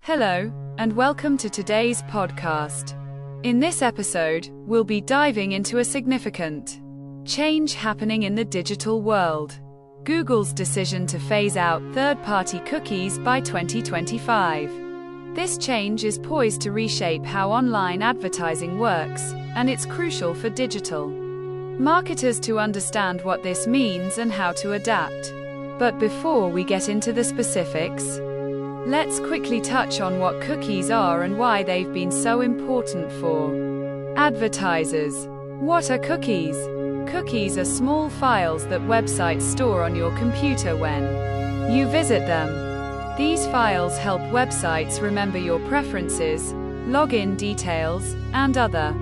Hello, and welcome to today's podcast. In this episode, we'll be diving into a significant change happening in the digital world: Google's decision to phase out third-party cookies by 2025. This change is poised to reshape how online advertising works, and it's crucial for digital marketers to understand what this means and how to adapt. But before we get into the specifics, let's quickly touch on what cookies are and why they've been so important for advertisers. What are cookies? Cookies are small files that websites store on your computer when you visit them. These files help websites remember your preferences, login details, and other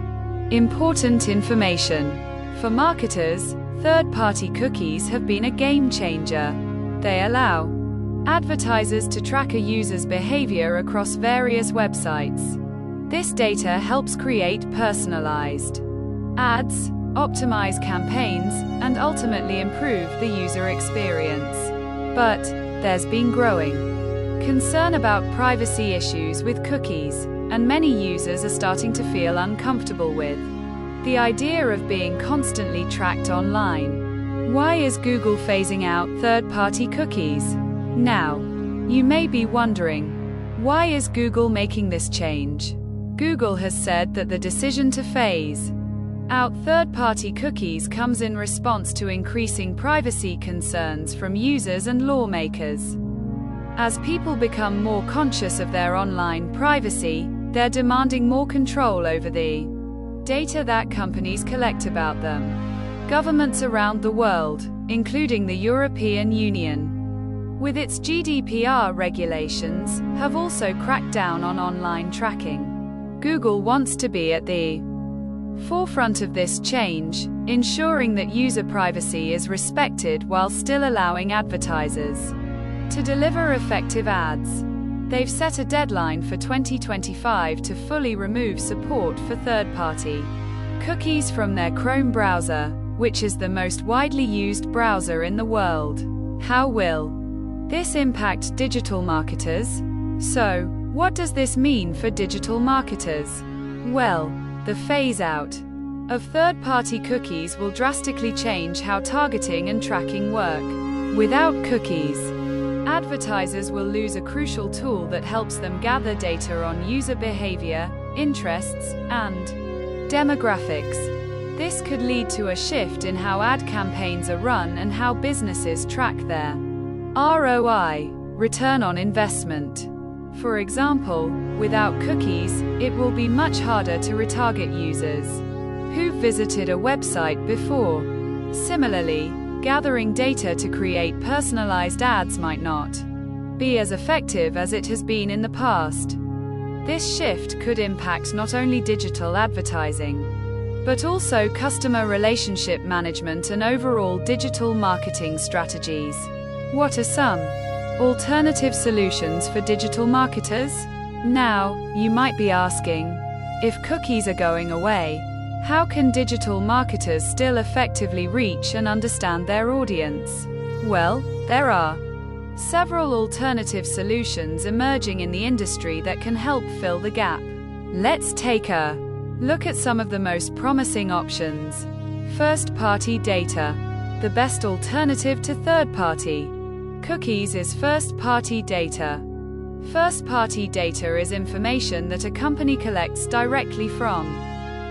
important information. For marketers, third-party cookies have been a game changer. They allow advertisers to track a user's behavior across various websites. This data helps create personalized ads, optimize campaigns, and ultimately improve the user experience. But there's been growing concern about privacy issues with cookies, and many users are starting to feel uncomfortable with the idea of being constantly tracked online. Why is Google phasing out third-party cookies? Now, you may be wondering, why is Google making this change? Google has said that the decision to phase out third-party cookies comes in response to increasing privacy concerns from users and lawmakers. As people become more conscious of their online privacy, they're demanding more control over the data that companies collect about them. Governments around the world, including the European Union, with its GDPR regulations, have also cracked down on online tracking. Google wants to be at the forefront of this change, ensuring that user privacy is respected while still allowing advertisers to deliver effective ads. They've set a deadline for 2025 to fully remove support for third-party cookies from their Chrome browser, which is the most widely used browser in the world. How will this impact digital marketers? So, what does this mean for digital marketers? Well, the phase-out of third-party cookies will drastically change how targeting and tracking work. Without cookies, advertisers will lose a crucial tool that helps them gather data on user behavior, interests, and demographics. This could lead to a shift in how ad campaigns are run and how businesses track their ROI, return on investment. For example, without cookies, it will be much harder to retarget users who've visited a website before. Similarly, gathering data to create personalized ads might not be as effective as it has been in the past. This shift could impact not only digital advertising, but also customer relationship management and overall digital marketing strategies. What are some alternative solutions for digital marketers? Now, you might be asking, if cookies are going away, how can digital marketers still effectively reach and understand their audience? Well, there are several alternative solutions emerging in the industry that can help fill the gap. Let's take a look at some of the most promising options. First-party data. The best alternative to third-party cookies is first-party data. First-party data is information that a company collects directly from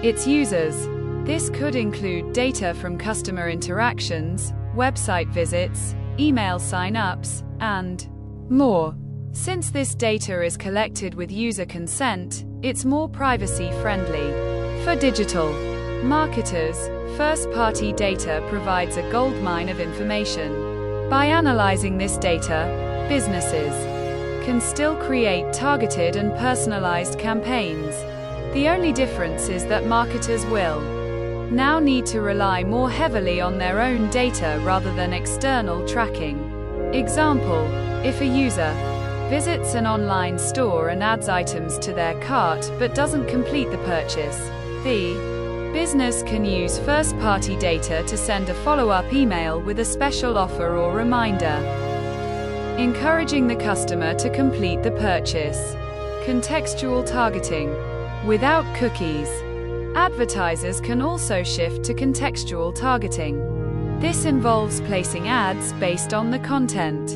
its users. This could include data from customer interactions, website visits, email sign-ups, and more. Since this data is collected with user consent, it's more privacy-friendly. For digital marketers, first-party data provides a goldmine of information. By analyzing this data, businesses can still create targeted and personalized campaigns. The only difference is that marketers will now need to rely more heavily on their own data rather than external tracking. Example: if a user visits an online store and adds items to their cart but doesn't complete the purchase, the business can use first-party data to send a follow-up email with a special offer or reminder, encouraging the customer to complete the purchase. Contextual targeting. Without cookies, advertisers can also shift to contextual targeting. This involves placing ads based on the content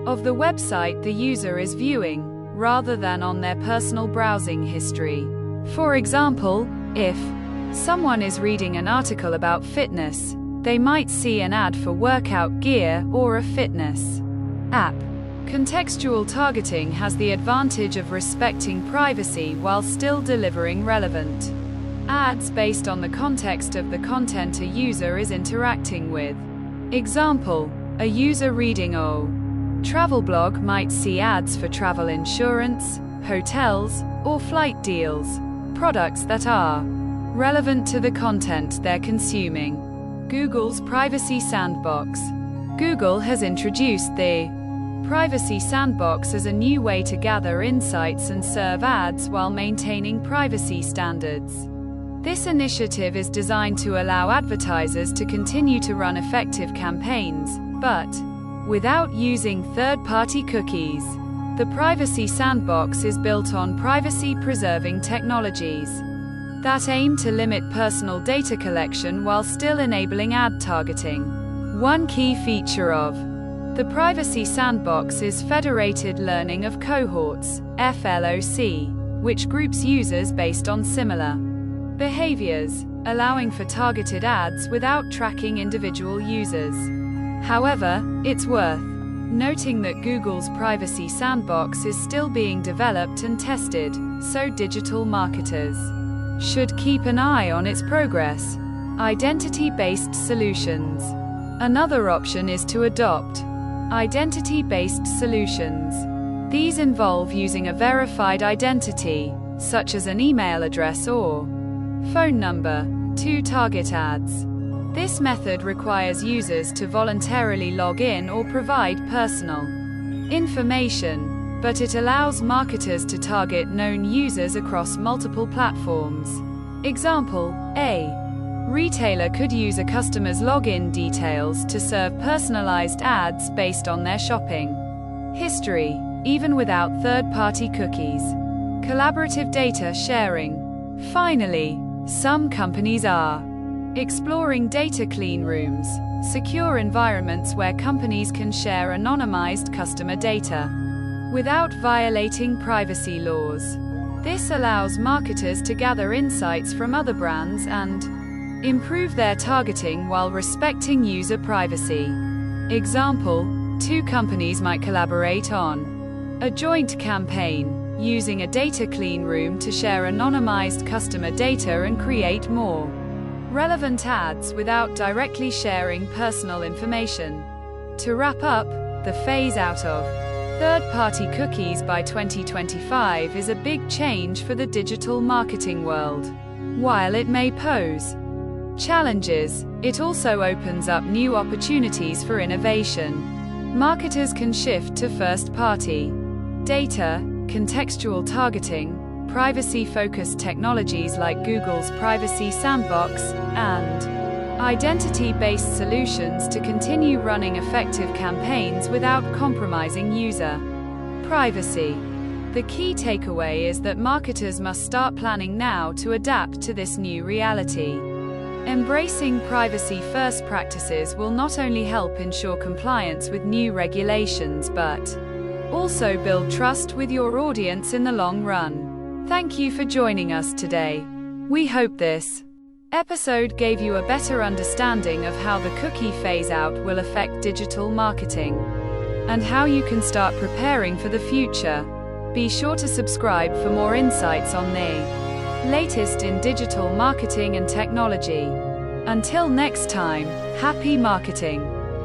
of the website the user is viewing, rather than on their personal browsing history. For example, if someone is reading an article about fitness, they might see an ad for workout gear or a fitness app. Contextual targeting has the advantage of respecting privacy while still delivering relevant ads based on the context of the content a user is interacting with. Example: a user reading a travel blog might see ads for travel insurance, hotels, or flight deals, products that are relevant to the content they're consuming. Google's Privacy Sandbox. Google has introduced the Privacy Sandbox as a new way to gather insights and serve ads while maintaining privacy standards. This initiative is designed to allow advertisers to continue to run effective campaigns, but without using third-party cookies. The Privacy Sandbox is built on privacy-preserving technologies that aim to limit personal data collection while still enabling ad targeting. One key feature of the Privacy Sandbox is federated learning of cohorts, FLOC, which groups users based on similar behaviors, allowing for targeted ads without tracking individual users. However, it's worth noting that Google's Privacy Sandbox is still being developed and tested, so digital marketers should keep an eye on its progress. Identity-based solutions. Another option is to adopt identity-based solutions. These involve using a verified identity, such as an email address or phone number, to target ads. This method requires users to voluntarily log in or provide personal information, but it allows marketers to target known users across multiple platforms. Example: a retailer could use a customer's login details to serve personalized ads based on their shopping history, even without third-party cookies. Collaborative data sharing. Finally, some companies are exploring data clean rooms, secure environments where companies can share anonymized customer data without violating privacy laws. This allows marketers to gather insights from other brands and improve their targeting while respecting user privacy. Example: two companies might collaborate on a joint campaign, using a data clean room to share anonymized customer data and create more relevant ads without directly sharing personal information. To wrap up, the phase out of third-party cookies by 2025 is a big change for the digital marketing world. While it may pose challenges, it also opens up new opportunities for innovation. Marketers can shift to first-party data, contextual targeting, privacy-focused technologies like Google's Privacy Sandbox, and identity-based solutions to continue running effective campaigns without compromising user privacy. The key takeaway is that marketers must start planning now to adapt to this new reality. Embracing privacy-first practices will not only help ensure compliance with new regulations but also build trust with your audience in the long run. Thank you for joining us today. We hope this episode gave you a better understanding of how the cookie phase-out will affect digital marketing and how you can start preparing for the future. Be sure to subscribe for more insights on the latest in digital marketing and technology. Until next time, happy marketing!